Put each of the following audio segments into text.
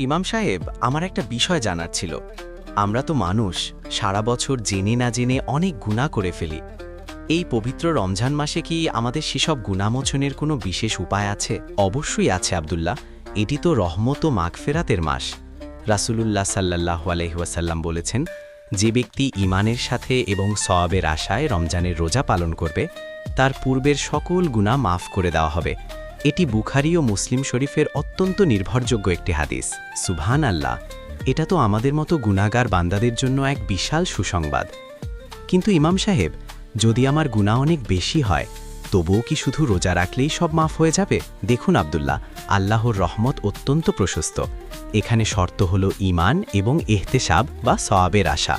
ইমাম সাহেব, আমার একটা বিষয় জানার ছিল। আমরা তো মানুষ, সারা বছর জেনে না জেনে অনেক গুনাহ করে ফেলি। এই পবিত্র রমজান মাসে কি আমাদের সেসব গুনাহমোচনের কোনো বিশেষ উপায় আছে? অবশ্যই আছে আব্দুল্লাহ, এটি তো রহমত ও মাগফেরাতের মাস। রাসূলুল্লাহ সাল্লাল্লাহু আলাইহি ওয়াসাল্লাম বলেছেন, যে ব্যক্তি ঈমানের সাথে এবং সওয়াবের আশায় রমজানের রোজা পালন করবে, তার পূর্বের সকল গুনাহ মাফ করে দেওয়া হবে। এটি বুখারী ও মুসলিম শরীফের অত্যন্ত নির্ভরযোগ্য একটি হাদিস। সুবহানাল্লাহ, এটা তো আমাদের মতো গুনাহগার বান্দাদের জন্য এক বিশাল সুসংবাদ। কিন্তু ইমাম সাহেব, যদি আমার গুনাহ অনেক বেশি হয়, তবুও কি শুধু রোজা রাখলেই সব মাফ হয়ে যাবে? দেখুন আব্দুল্লাহ, আল্লাহর রহমত অত্যন্ত প্রশস্ত। এখানে শর্ত হলো ঈমান এবং ইহতেসাব বা সওয়াবের আশা,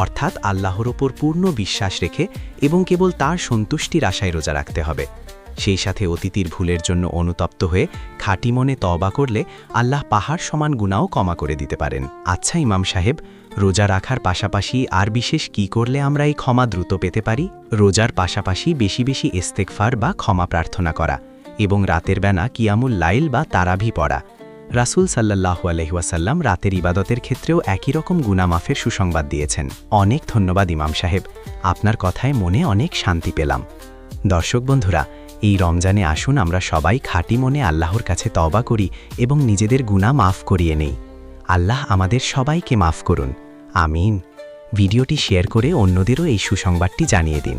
অর্থাৎ আল্লাহর ওপর পূর্ণ বিশ্বাস রেখে এবং কেবল তার সন্তুষ্টির আশায় রোজা রাখতে হবে। সেই সাথে অতীতের ভুলের জন্য অনুতপ্ত হয়ে খাঁটি মনে তওবা করলে আল্লাহ পাহাড় সমান গুনাহও ক্ষমা করে দিতে পারেন। আচ্ছা ইমাম সাহেব, রোজা রাখার পাশাপাশি আর বিশেষ কি করলে আমরা এই ক্ষমা দ্রুত পেতে পারি? রোজার পাশাপাশি বেশি বেশি ইস্তেগফার বা ক্ষমা প্রার্থনা করা এবং রাতের বেলা কিয়ামুল লাইল বা তারাবি পড়া। রাসূল সাল্লাল্লাহু আলাইহি ওয়াসাল্লাম রাতের ইবাদতের ক্ষেত্রেও একই রকম গুনাহ মাফের সুসংবাদ দিয়েছেন। অনেক ধন্যবাদ ইমাম সাহেব, আপনার কথায় মনে অনেক শান্তি পেলাম। দর্শক বন্ধুরা, এই রমজানে আসুন আমরা সবাই খাঁটি মনে আল্লাহর কাছে তওবা করি এবং নিজেদের গুনাহ মাফ করিয়ে নেই। আল্লাহ আমাদের সবাইকে মাফ করুন, আমিন। ভিডিওটি শেয়ার করে অন্যদেরও এই সুসংবাদটি জানিয়ে দিন।